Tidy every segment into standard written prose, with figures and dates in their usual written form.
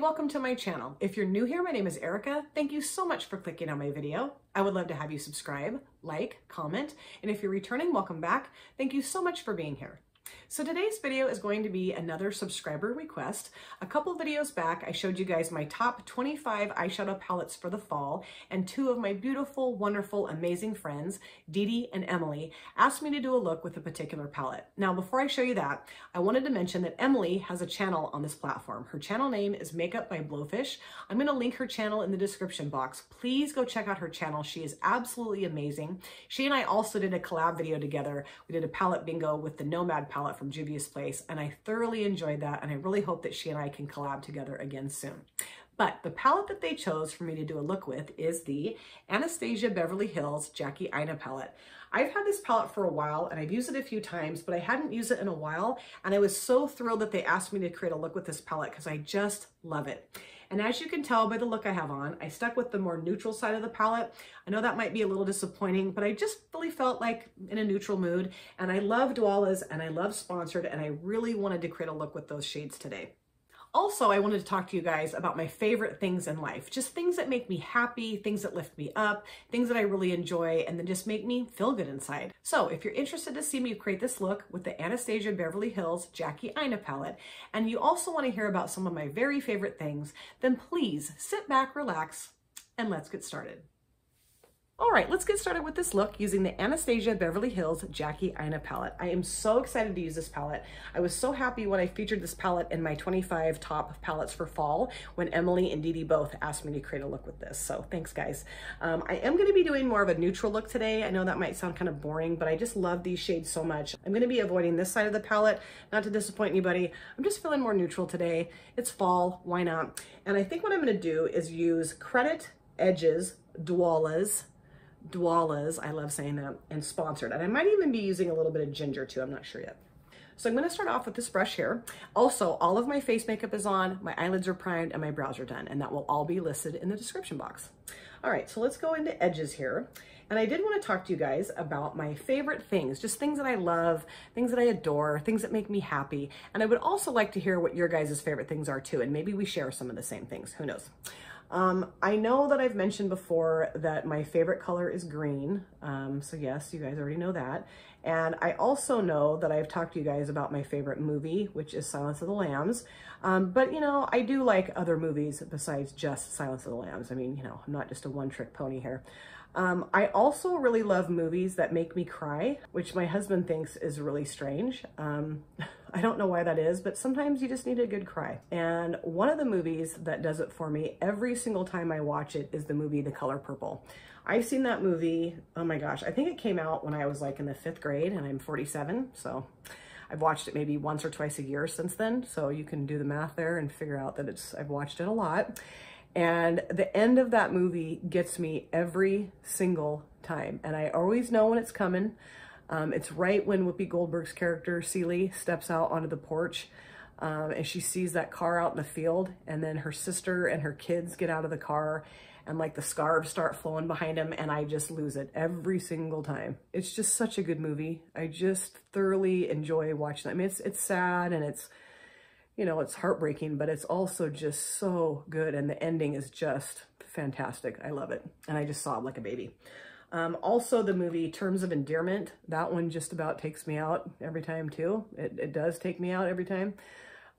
welcome to my channel. If you're new here, my name is Erica. Thank you so much for clicking on my video. I would love to have you subscribe, like, comment, and if you're returning, welcome back. Thank you so much for being here. So today's video is going to be another subscriber request. A couple videos back, I showed you guys my top 25 eyeshadow palettes for the fall, and two of my beautiful, wonderful, amazing friends, Dee Dee and Emily, asked me to do a look with a particular palette. Now, before I show you that, I wanted to mention that Emily has a channel on this platform. Her channel name is Makeup by Blowfish. I'm going to link her channel in the description box. Please go check out her channel. She is absolutely amazing. She and I also did a collab video together. We did a palette bingo with the Nomad palette from Juvia's Place, and I thoroughly enjoyed that, and I really hope that she and I can collab together again soon. But the palette that they chose for me to do a look with is the Anastasia Beverly Hills Jackie Aina palette. I've had this palette for a while and I've used it a few times, but I hadn't used it in a while, and I was so thrilled that they asked me to create a look with this palette because I just love it. And as you can tell by the look I have on, I stuck with the more neutral side of the palette. I know that might be a little disappointing, but I just really felt like in a neutral mood. And I love Dualas and I love Sponsored, and I really wanted to create a look with those shades today. Also, I wanted to talk to you guys about my favorite things in life, just things that make me happy, things that lift me up, things that I really enjoy, and then just make me feel good inside. So if you're interested to see me create this look with the Anastasia Beverly Hills Jackie Aina palette, and you also want to hear about some of my very favorite things, then please sit back, relax, and let's get started. All right, let's get started with this look using the Anastasia Beverly Hills Jackie Aina palette. I am so excited to use this palette. I was so happy when I featured this palette in my 25 top palettes for fall when Emily and Dee Dee both asked me to create a look with this. So thanks, guys. I am going to be doing more of a neutral look today. I know that might sound kind of boring, but I just love these shades so much. I'm going to be avoiding this side of the palette, not to disappoint anybody. I'm just feeling more neutral today. It's fall, why not? And I think what I'm going to do is use Credit, Edges, Dualas, I love saying that, and Sponsored. And I might even be using a little bit of ginger too, I'm not sure yet. So I'm going to start off with this brush here. Also, all of my face makeup is on, my eyelids are primed, and my brows are done, and that will all be listed in the description box. All right, so let's go into edges here. And I did want to talk to you guys about my favorite things, just things that I love, things that I adore, things that make me happy. And I would also like to hear what your guys' favorite things are too, and maybe we share some of the same things, who knows. I know that I've mentioned before that my favorite color is green. So yes, you guys already know that. And I also know that I've talked to you guys about my favorite movie, which is Silence of the Lambs. But you know, I do like other movies besides just Silence of the Lambs. I mean, you know, I'm not just a one-trick pony here. I also really love movies that make me cry, which my husband thinks is really strange. I don't know why that is, but sometimes you just need a good cry. And one of the movies that does it for me every single time I watch it is the movie The Color Purple. I've seen that movie, oh my gosh, I think it came out when I was like in the 5th grade, and I'm 47, so I've watched it maybe once or twice a year since then, so you can do the math there and figure out that I've watched it a lot. And the end of that movie gets me every single time. And I always know when it's coming. It's right when Whoopi Goldberg's character, Celie, steps out onto the porch and she sees that car out in the field. And then her sister and her kids get out of the car and like the scarves start flowing behind them. And I just lose it every single time. It's just such a good movie. I just thoroughly enjoy watching it. I mean, it's sad and it's, you know, it's heartbreaking, but it's also just so good. And the ending is just fantastic. I love it. And I just sobbed like a baby. Also the movie Terms of Endearment, that one just about takes me out every time too. It does take me out every time.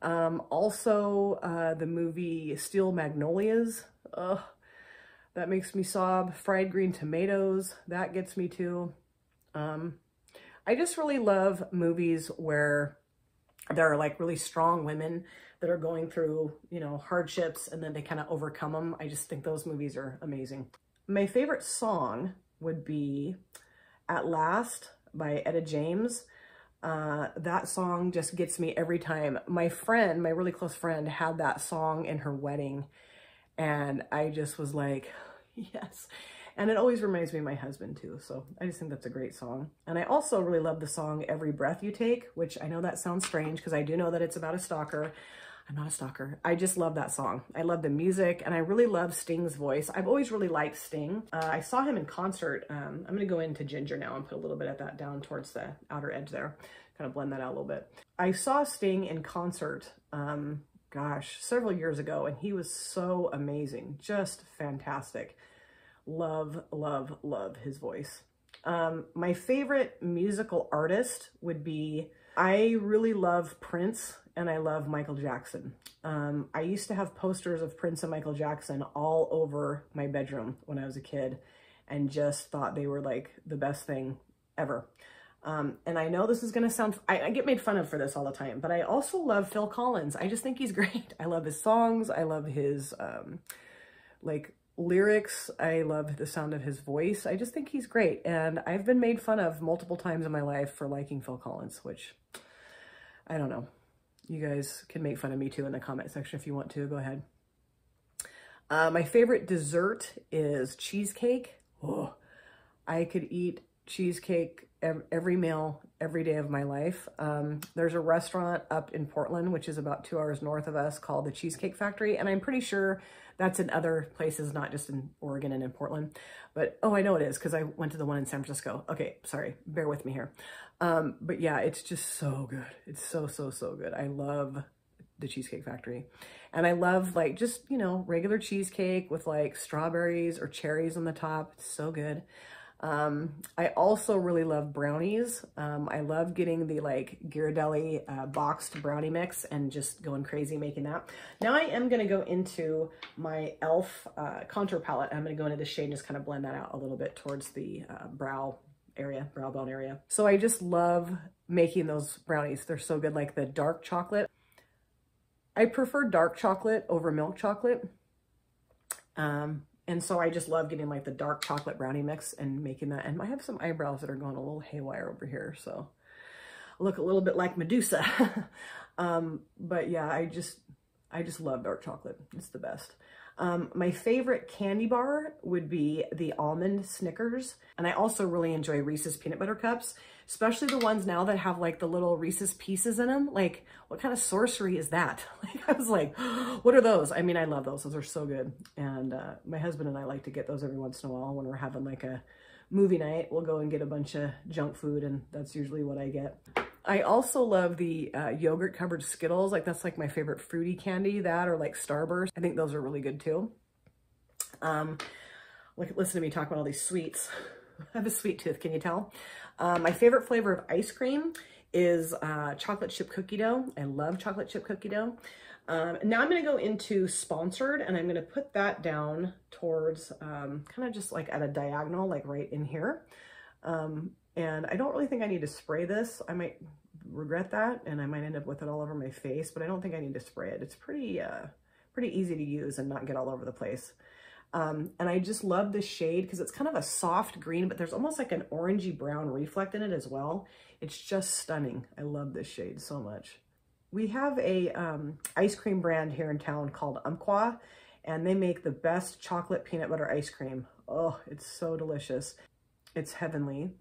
Also the movie Steel Magnolias, that makes me sob. Fried Green Tomatoes, that gets me too. I just really love movies where there are like really strong women that are going through, you know, hardships and then they kind of overcome them. I just think those movies are amazing. My favorite song would be At Last by Etta James. That song just gets me every time. My friend, my really close friend, had that song in her wedding and I just was like, yes. And it always reminds me of my husband too. So I just think that's a great song. And I also really love the song Every Breath You Take, which I know that sounds strange because I do know that it's about a stalker. I'm not a stalker. I just love that song. I love the music and I really love Sting's voice. I've always really liked Sting. I saw him in concert. I'm going to go into ginger now and put a little bit of that down towards the outer edge there. Kind of blend that out a little bit. I saw Sting in concert gosh, several years ago, and he was so amazing, just fantastic. Love, love, love his voice. My favorite musical artist would be, I really love Prince and I love Michael Jackson. I used to have posters of Prince and Michael Jackson all over my bedroom when I was a kid and just thought they were like the best thing ever. And I know this is gonna sound, I get made fun of for this all the time, but I also love Phil Collins. I just think he's great. I love his songs. I love his like lyrics. I love the sound of his voice. I just think he's great. And I've been made fun of multiple times in my life for liking Phil Collins, which I don't know. You guys can make fun of me too in the comment section if you want to. Go ahead. My favorite dessert is cheesecake. Oh, I could eat cheesecake every meal, every day of my life. There's a restaurant up in Portland, which is about 2 hours north of us, called the Cheesecake Factory. And I'm pretty sure that's in other places, not just in Oregon and in Portland. But, oh, I know it is because I went to the one in San Francisco. Okay, sorry, bear with me here. But yeah, it's just so good. It's so, so, so good. I love the Cheesecake Factory. And I love like just, you know, regular cheesecake with like strawberries or cherries on the top. It's so good. I also really love brownies. I love getting the like Ghirardelli boxed brownie mix and just going crazy making that. Now I am going to go into my e.l.f. contour palette. I'm going to go into the shade and just kind of blend that out a little bit towards the brow bone area. So I just love making those brownies. They're so good, like the dark chocolate. I prefer dark chocolate over milk chocolate. And so I just love getting like the dark chocolate brownie mix and making that. And I have some eyebrows that are going a little haywire over here, so I look a little bit like Medusa. But yeah, I just love dark chocolate. It's the best. My favorite candy bar would be the almond Snickers. And I also really enjoy Reese's peanut butter cups, especially the ones now that have like the little Reese's pieces in them. Like, what kind of sorcery is that? Like, I was like, what are those? I mean, I love those. Those are so good. And my husband and I like to get those every once in a while when we're having like a movie night. We'll go and get a bunch of junk food, and that's usually what I get. I also love the yogurt covered Skittles. Like, that's like my favorite fruity candy, that or like Starburst. I think those are really good too. Listen to me talk about all these sweets. I have a sweet tooth, can you tell? My favorite flavor of ice cream is chocolate chip cookie dough. I love chocolate chip cookie dough. Now I'm going to go into sponsored, and I'm going to put that down towards kind of just like at a diagonal, like right in here. And I don't really think I need to spray this. I might regret that, and I might end up with it all over my face, but I don't think I need to spray it. It's pretty easy to use and not get all over the place. And I just love this shade because it's kind of a soft green, but there's almost like an orangey brown reflect in it as well. It's just stunning. I love this shade so much. We have a ice cream brand here in town called Umpqua, and they make the best chocolate peanut butter ice cream. Oh, it's so delicious. It's heavenly.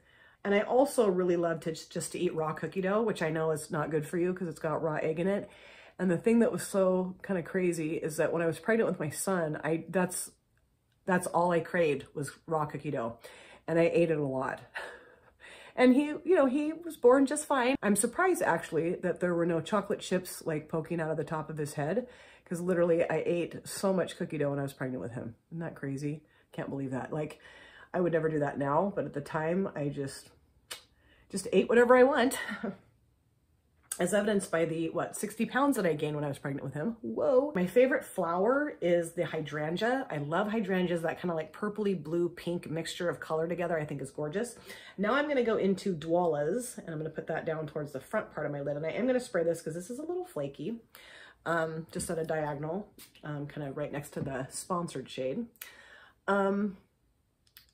And I also really love to just to eat raw cookie dough, which I know is not good for you because it's got raw egg in it. And the thing that was so kind of crazy is that when I was pregnant with my son, that's all I craved was raw cookie dough. And I ate it a lot. And he was born just fine. I'm surprised actually that there were no chocolate chips like poking out of the top of his head, because literally I ate so much cookie dough when I was pregnant with him. Isn't that crazy? Can't believe that. Like, I would never do that now, but at the time I just ate whatever I want. As evidenced by the, 60 pounds that I gained when I was pregnant with him. Whoa. My favorite flower is the hydrangea. I love hydrangeas, that kind of like purpley blue pink mixture of color together I think is gorgeous. Now I'm gonna go into Dwalas, and I'm gonna put that down towards the front part of my lid. And I am gonna spray this because this is a little flaky, just at a diagonal, kind of right next to the sponsored shade.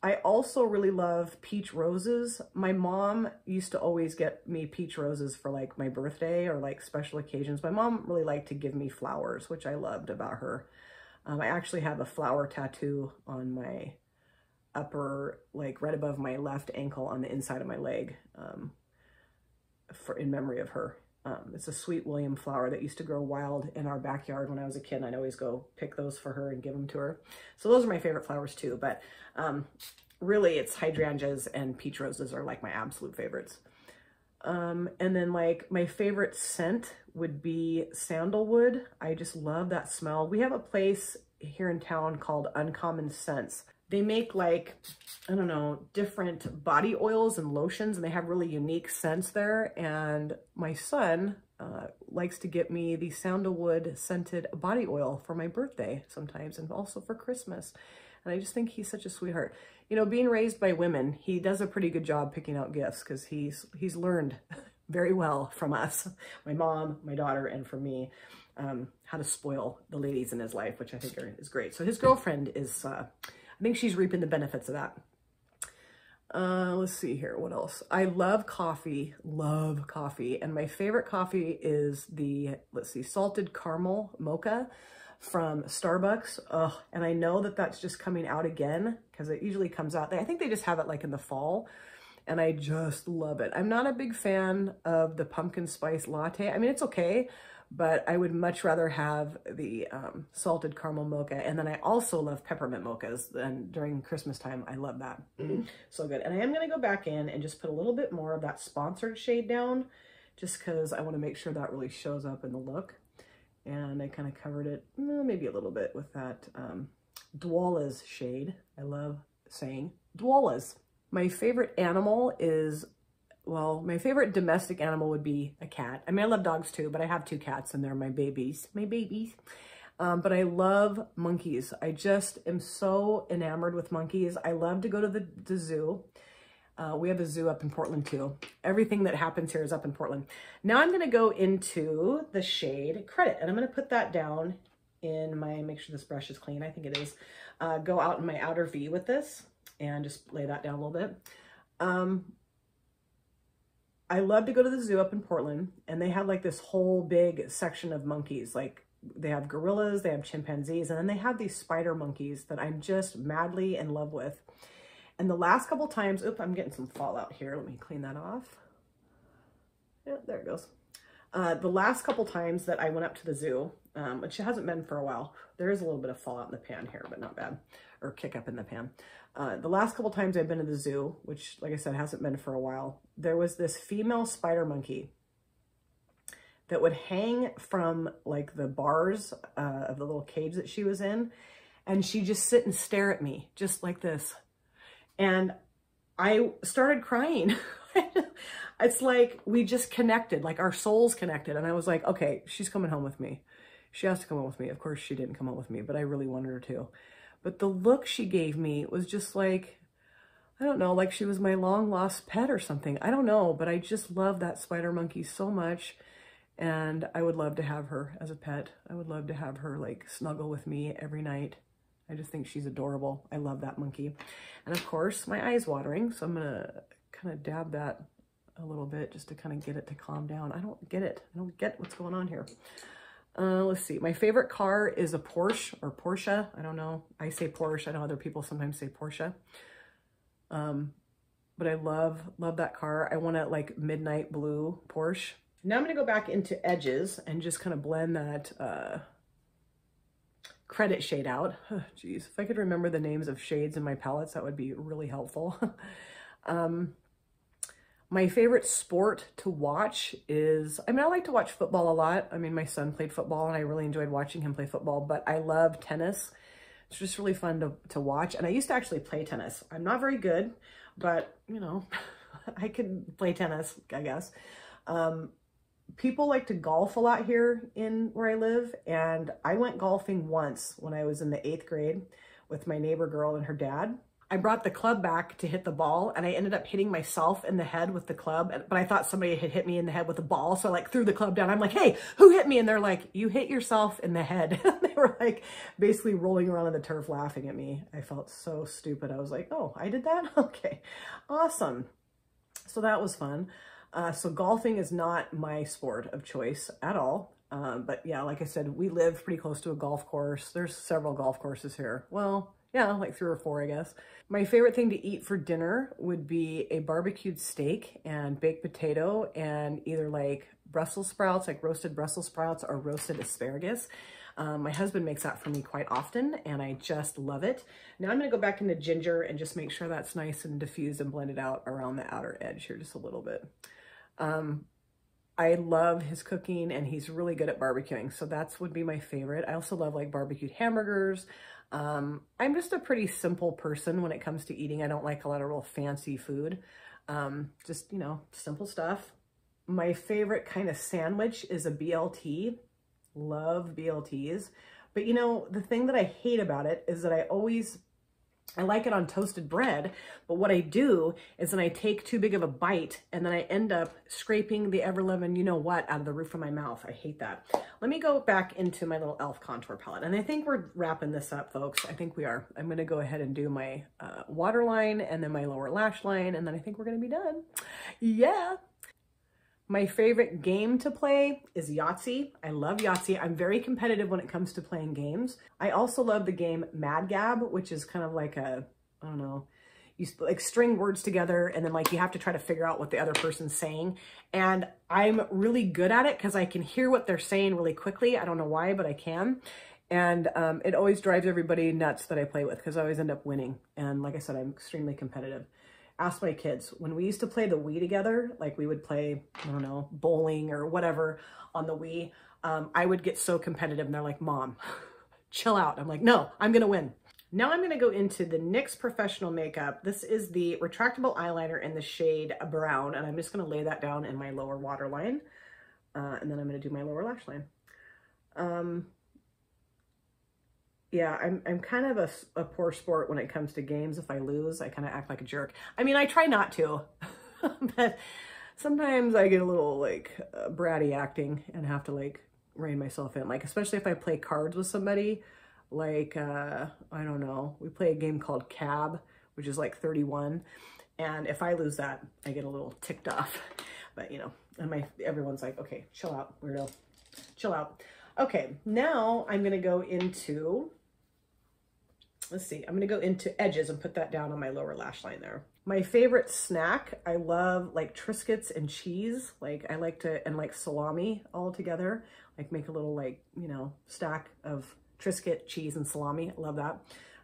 I also really love peach roses. My mom used to always get me peach roses for like my birthday or like special occasions. My mom really liked to give me flowers, which I loved about her. I actually have a flower tattoo on my upper, like right above my left ankle on the inside of my leg, in memory of her. It's a sweet William flower that used to grow wild in our backyard when I was a kid, and I'd always go pick those for her and give them to her. So those are my favorite flowers too, but really it's hydrangeas and peach roses are like my absolute favorites. And then like my favorite scent would be sandalwood. I just love that smell. We have a place here in town called Uncommon Scents. They make like, I don't know, different body oils and lotions, and they have really unique scents there. And my son likes to get me the sandalwood scented body oil for my birthday sometimes, and also for Christmas. And I just think he's such a sweetheart. You know, being raised by women, he does a pretty good job picking out gifts because he's learned very well from us, my mom, my daughter, and from me, how to spoil the ladies in his life, which I think is great. So his girlfriend is, I think she's reaping the benefits of that. Let's see here, what else? I love coffee, and my favorite coffee is the, let's see, salted caramel mocha from Starbucks. Oh, and I know that that's just coming out again because it usually comes out. I think they just have it like in the fall, and I just love it. I'm not a big fan of the pumpkin spice latte. I mean, it's okay, but I would much rather have the salted caramel mocha. And then I also love peppermint mochas. And during Christmas time, I love that. So good. And I am going to go back in and just put a little bit more of that sponsored shade down, just because I want to make sure that really shows up in the look. And I kind of covered it maybe a little bit with that Dwala's shade. I love saying Dwala's. My favorite animal is, well, my favorite domestic animal would be a cat. I mean, I love dogs too, but I have 2 cats and they're my babies. But I love monkeys. I just am so enamored with monkeys. I love to go to the zoo. We have a zoo up in Portland too. Everything that happens here is up in Portland. Now I'm going to go into the shade Credit, and I'm going to put that down in my, make sure this brush is clean. I think it is. Go out in my outer V with this and just lay that down a little bit. I love to go to the zoo up in Portland, and they have like this whole big section of monkeys. Like they have gorillas, they have chimpanzees, and then they have these spider monkeys that I'm just madly in love with. And the last couple times, oops, I'm getting some fallout here. Let me clean that off. Yeah, there it goes. The last couple times that I went up to the zoo, which hasn't been for a while, there is a little bit of fallout in the pan here, but not bad, or kick up in the pan. The last couple times I've been to the zoo, which like I said, hasn't been for a while, there was this female spider monkey that would hang from like the bars of the little cage that she was in. And she'd just sit and stare at me just like this. And I started crying. It's like we just connected, like our souls connected. And I was like, okay, she's coming home with me. She has to come home with me. Of course, she didn't come home with me, but I really wanted her to. But the look she gave me was just like, I don't know, like she was my long lost pet or something. I don't know, but I just love that spider monkey so much. And I would love to have her as a pet. I would love to have her like snuggle with me every night. I just think she's adorable. I love that monkey. And of course, my eye's watering, so I'm gonna kind of dab that a little bit just to kind of get it to calm down. I don't get it. I don't get what's going on here. Let's see. My favorite car is a Porsche or Porsche. I don't know. I say Porsche. I know other people sometimes say Porsche. But I love that car. I want a like midnight blue Porsche. Now I'm going to go back into edges and just kind of blend that Credit shade out. Geez, if I could remember the names of shades in my palettes, that would be really helpful. My favorite sport to watch is, I mean, I like to watch football a lot. I mean, my son played football and I really enjoyed watching him play football, but I love tennis. It's just really fun to watch. And I used to actually play tennis. I'm not very good, but you know, I could play tennis, I guess. People like to golf a lot here in where I live, and I went golfing once when I was in the 8th grade with my neighbor girl and her dad. I brought the club back to hit the ball, and I ended up hitting myself in the head with the club, but I thought somebody had hit me in the head with a ball, so I like threw the club down. I'm like, hey, who hit me? And they're like, you hit yourself in the head. They were like basically rolling around on the turf laughing at me. I felt so stupid. I was like, oh, I did that? Okay, awesome. So that was fun. So golfing is not my sport of choice at all. But yeah, like I said, we live pretty close to a golf course. There's several golf courses here. Well, yeah, like 3 or 4, I guess. My favorite thing to eat for dinner would be a barbecued steak and baked potato and either like Brussels sprouts, like roasted Brussels sprouts or roasted asparagus. My husband makes that for me quite often, and I just love it. Now I'm going to go back into ginger and just make sure that's nice and diffused and blended out around the outer edge here just a little bit. I love his cooking, and he's really good at barbecuing. So that's would be my favorite. I also love like barbecued hamburgers. I'm just a pretty simple person when it comes to eating. I don't like a lot of real fancy food. Just, you know, simple stuff. My favorite kind of sandwich is a BLT. Love BLTs. But you know, the thing that I hate about it is that I like it on toasted bread, but what I do is then I take too big of a bite and then I end up scraping the ever-loving you know what out of the roof of my mouth. I hate that. Let me go back into my little e.l.f. contour palette, and I think we're wrapping this up, folks. I think we are. I'm going to go ahead and do my waterline and then my lower lash line, and then I think we're going to be done. Yeah. My favorite game to play is Yahtzee. I love Yahtzee. I'm very competitive when it comes to playing games. I also love the game Mad Gab, which is kind of like a, I don't know, you like string words together and then like you have to try to figure out what the other person's saying. And I'm really good at it because I can hear what they're saying really quickly. I don't know why, but I can. And it always drives everybody nuts that I play with because I always end up winning. And like I said, I'm extremely competitive. Ask my kids, when we used to play the Wii together, like we would play, I don't know, bowling or whatever on the Wii, I would get so competitive and they're like, Mom, chill out. I'm like, no, I'm going to win. Now I'm going to go into the NYX Professional Makeup. This is the retractable eyeliner in the shade Brown, and I'm just going to lay that down in my lower waterline, and then I'm going to do my lower lash line. Yeah, I'm kind of a poor sport when it comes to games. If I lose, I kind of act like a jerk. I mean, I try not to, but sometimes I get a little like bratty acting and have to like rein myself in. Like, especially if I play cards with somebody, like, I don't know, we play a game called Cab, which is like 31. And if I lose that, I get a little ticked off. But, you know, and everyone's like, okay, chill out, weirdo, chill out. Okay, now I'm going to go into... Let's see, I'm going to go into edges and put that down on my lower lash line there. My favorite snack, I love like Triscuits and cheese. Like I like to, and like salami all together. Like make a little like, you know, stack of Triscuit, cheese, and salami. I love that.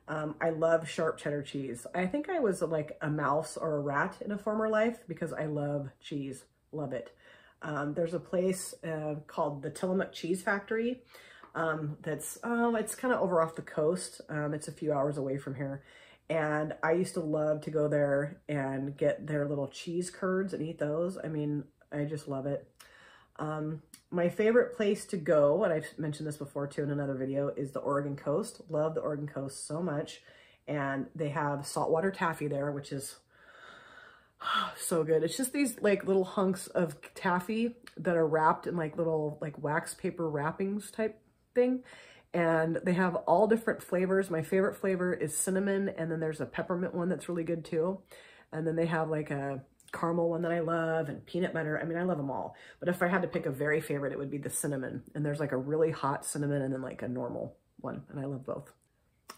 I love sharp cheddar cheese. I think I was like a mouse or a rat in a former life because I love cheese. Love it. There's a place called the Tillamook Cheese Factory. It's kind of over off the coast. It's a few hours away from here. And I used to love to go there and get their little cheese curds and eat those. I mean, I just love it. My favorite place to go, and I've mentioned this before too in another video, is the Oregon Coast. Love the Oregon Coast so much. And they have saltwater taffy there, which is so good. It's just these like little hunks of taffy that are wrapped in like little like wax paper wrappings type thing, and they have all different flavors. My favorite flavor is cinnamon, and then there's a peppermint one that's really good too, and then they have like a caramel one that I love, and peanut butter. I mean, I love them all, but if I had to pick a very favorite, it would be the cinnamon. And there's like a really hot cinnamon and then like a normal one, and I love both.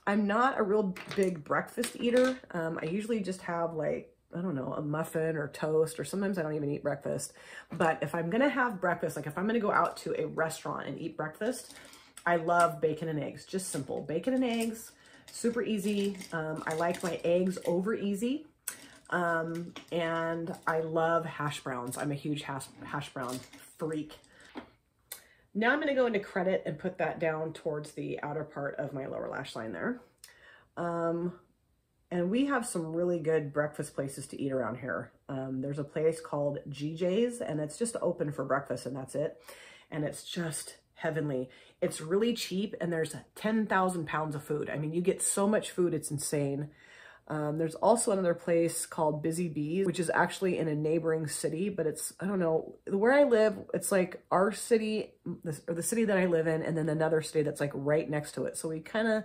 I'm not a real big breakfast eater. I usually just have like, I don't know, a muffin or toast, or sometimes I don't even eat breakfast. But if I'm gonna have breakfast, like if I'm gonna go out to a restaurant and eat breakfast, I love bacon and eggs. Just simple bacon and eggs, super easy. I like my eggs over easy. And I love hash browns. I'm a huge hash brown freak. Now I'm gonna go into credit and put that down towards the outer part of my lower lash line there. And we have some really good breakfast places to eat around here. There's a place called GJ's, and it's just open for breakfast, and that's it. And it's just heavenly. It's really cheap, and there's 10,000 pounds of food. I mean, you get so much food, it's insane. There's also another place called Busy Bees, which is actually in a neighboring city, but it's, I don't know, where I live, it's like our city, or the city that I live in, and then another city that's like right next to it. So we kind of,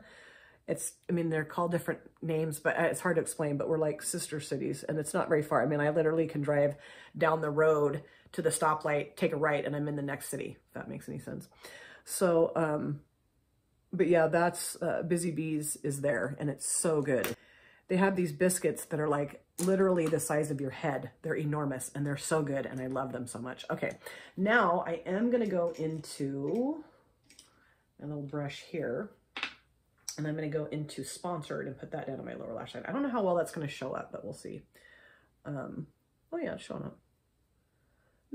I mean, they're called different names, but it's hard to explain, but we're like sister cities, and it's not very far. I mean, I literally can drive down the road to the stoplight, take a right, and I'm in the next city, if that makes any sense. So, but yeah, that's, Busy Bees is there, and it's so good. They have these biscuits that are like literally the size of your head. They're enormous, and they're so good, and I love them so much. Okay, now I am gonna go into a little brush here, and I'm gonna go into Sponsored and put that down on my lower lash line. I don't know how well that's gonna show up, but we'll see. Oh yeah, it's showing up.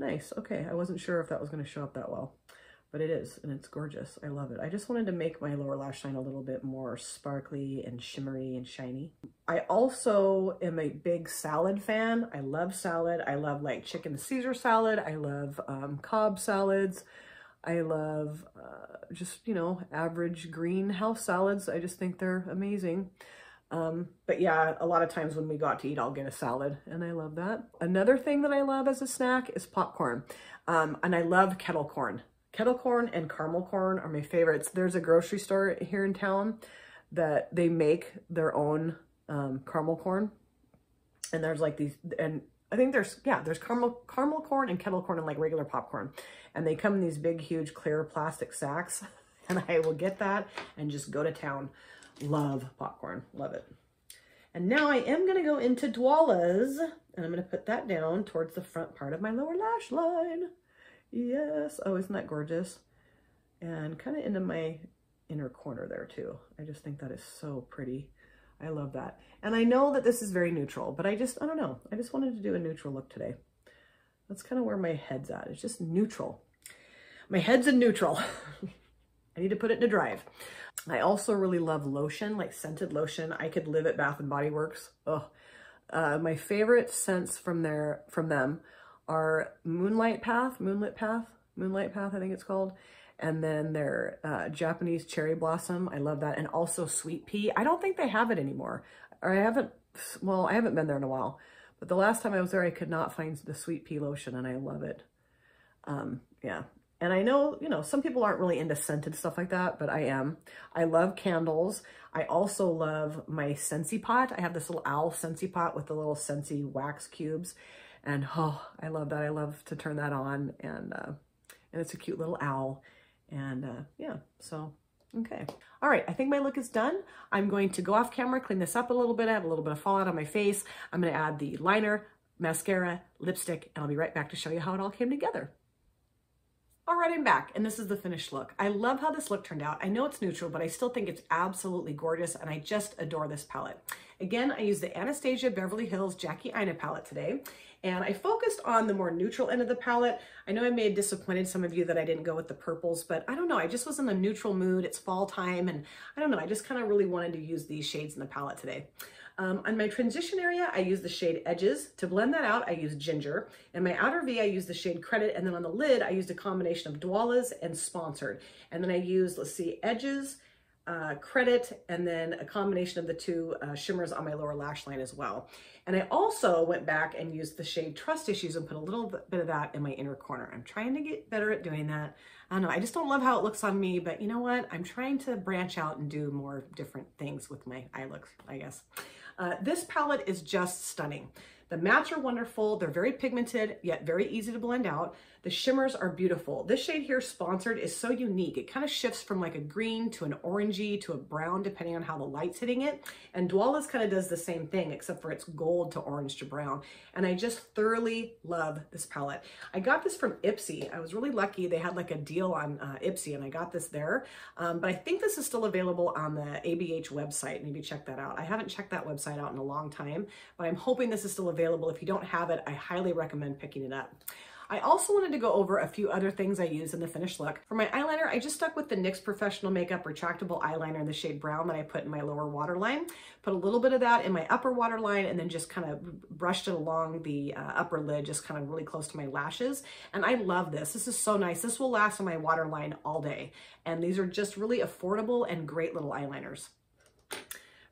Nice. Okay, I wasn't sure if that was going to show up that well, but it is, and it's gorgeous. I love it. I just wanted to make my lower lash line a little bit more sparkly and shimmery and shiny. I also am a big salad fan. I love salad. I love like chicken Caesar salad. I love Cobb salads. I love just, you know, average greenhouse salads. I just think they're amazing. But yeah, a lot of times when we go out to eat, I'll get a salad, and I love that. Another thing that I love as a snack is popcorn. And I love kettle corn. Kettle corn and caramel corn are my favorites. There's a grocery store here in town that they make their own caramel corn. And there's like these, and I think there's caramel corn and kettle corn and like regular popcorn. And they come in these big, huge, clear plastic sacks. And I will get that and just go to town. Love popcorn, love it. And now I am gonna go into Dwala's, and I'm gonna put that down towards the front part of my lower lash line. Yes, oh, isn't that gorgeous? And kind of into my inner corner there too. I just think that is so pretty. I love that. And I know that this is very neutral, but I don't know. I just wanted to do a neutral look today. That's kind of where my head's at. It's just neutral. My head's in neutral. I need to put it to drive. I also really love lotion, like scented lotion. I could live at Bath and Body Works. Oh, my favorite scents from them are Moonlight Path, I think it's called. And then their Japanese Cherry Blossom. I love that. And also Sweet Pea. I don't think they have it anymore. Or I haven't been there in a while. But the last time I was there, I could not find the Sweet Pea lotion, and I love it. Yeah. And I know, you know, some people aren't really into scented stuff like that, but I am. I love candles. I also love my Scentsy pot. I have this little owl Scentsy pot with the little Scentsy wax cubes. And oh, I love that. I love to turn that on, and it's a cute little owl. And yeah, so, okay. All right, I think my look is done. I'm going to go off camera, clean this up a little bit. I have a little bit of fallout on my face. I'm gonna add the liner, mascara, lipstick, and I'll be right back to show you how it all came together. All right, I'm back, and this is the finished look. I love how this look turned out. I know it's neutral, but I still think it's absolutely gorgeous, and I just adore this palette. Again, I used the Anastasia Beverly Hills Jackie Aina palette today, and I focused on the more neutral end of the palette. I know I may have disappointed some of you that I didn't go with the purples, but I don't know. I just was in a neutral mood. It's fall time, and I don't know. I just kind of really wanted to use these shades in the palette today. On my transition area, I use the shade Edges. To blend that out, I use Ginger. In my outer V, I use the shade Credit. And then on the lid, I used a combination of Dwala's and Sponsored. And then I used, let's see, Edges, Credit, and then a combination of the two shimmers on my lower lash line as well. And I also went back and used the shade Trust Issues and put a little bit of that in my inner corner. I'm trying to get better at doing that. I don't know, I just don't love how it looks on me, but you know what? I'm trying to branch out and do more different things with my eye looks, I guess. This palette is just stunning. The mattes are wonderful. They're very pigmented, yet very easy to blend out. The shimmers are beautiful. This shade here, Sponsored, is so unique. It kind of shifts from like a green to an orangey to a brown, depending on how the light's hitting it. And Dwala's kind of does the same thing, except for it's gold to orange to brown. And I just thoroughly love this palette. I got this from Ipsy. I was really lucky. They had like a deal on Ipsy, and I got this there. But I think this is still available on the ABH website. Maybe check that out. I haven't checked that website out in a long time, but I'm hoping this is still available. If you don't have it, I highly recommend picking it up. I also wanted to go over a few other things I use in the finished look. For my eyeliner, I just stuck with the NYX Professional Makeup Retractable Eyeliner in the shade Brown that I put in my lower waterline. Put a little bit of that in my upper waterline, and then just kind of brushed it along the upper lid, just kind of really close to my lashes. And I love this. This is so nice. This will last on my waterline all day. And these are just really affordable and great little eyeliners.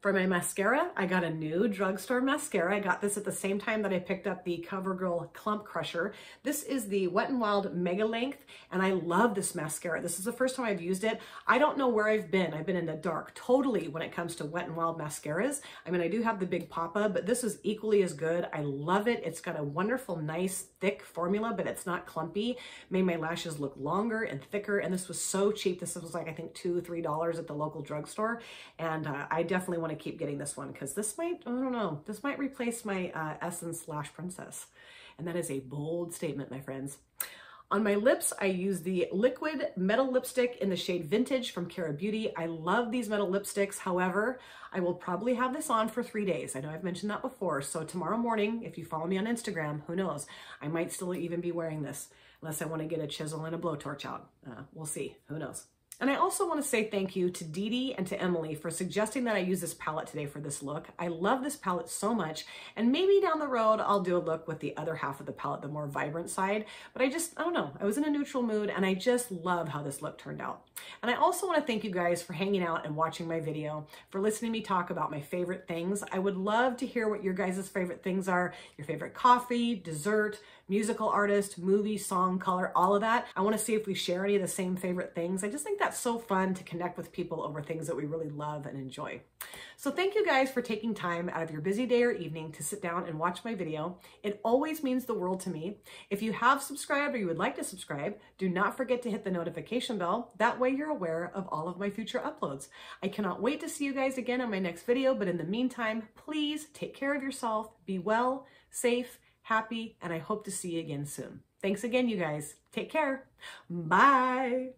For my mascara, I got a Nude drugstore mascara. I got this at the same time that I picked up the CoverGirl Clump Crusher. This is the Wet n Wild Mega Length, and I love this mascara. This is the first time I've used it. I don't know where I've been. I've been in the dark totally when it comes to Wet n Wild mascaras. I mean, I do have the Big Papa, but this is equally as good. I love it. It's got a wonderful, nice, thick formula, but it's not clumpy. Made my lashes look longer and thicker, and this was so cheap. This was like, I think, $2, $3 at the local drugstore, and I definitely want to keep getting this one because this might, I don't know, this might replace my Essence Lash Princess. And that is a bold statement, my friends. On my lips, I use the Liquid Metal Lipstick in the shade Vintage from Cara Beauty. I love these metal lipsticks. However, I will probably have this on for 3 days. I know I've mentioned that before. So tomorrow morning, if you follow me on Instagram, who knows? I might still even be wearing this unless I want to get a chisel and a blowtorch out. We'll see. Who knows? And I also want to say thank you to Dee Dee and to Emily for suggesting that I use this palette today for this look. I love this palette so much, and maybe down the road I'll do a look with the other half of the palette, the more vibrant side, but I don't know. I was in a neutral mood and I just love how this look turned out. And I also want to thank you guys for hanging out and watching my video, for listening to me talk about my favorite things. I would love to hear what your guys' favorite things are, your favorite coffee, dessert, musical artist, movie, song, color, all of that. I want to see if we share any of the same favorite things. I just think that's so fun to connect with people over things that we really love and enjoy. So thank you guys for taking time out of your busy day or evening to sit down and watch my video. It always means the world to me. If you have subscribed or you would like to subscribe, do not forget to hit the notification bell. That way you're aware of all of my future uploads. I cannot wait to see you guys again on my next video, but in the meantime, please take care of yourself, be well, safe, happy, and I hope to see you again soon. Thanks again, you guys. Take care. Bye.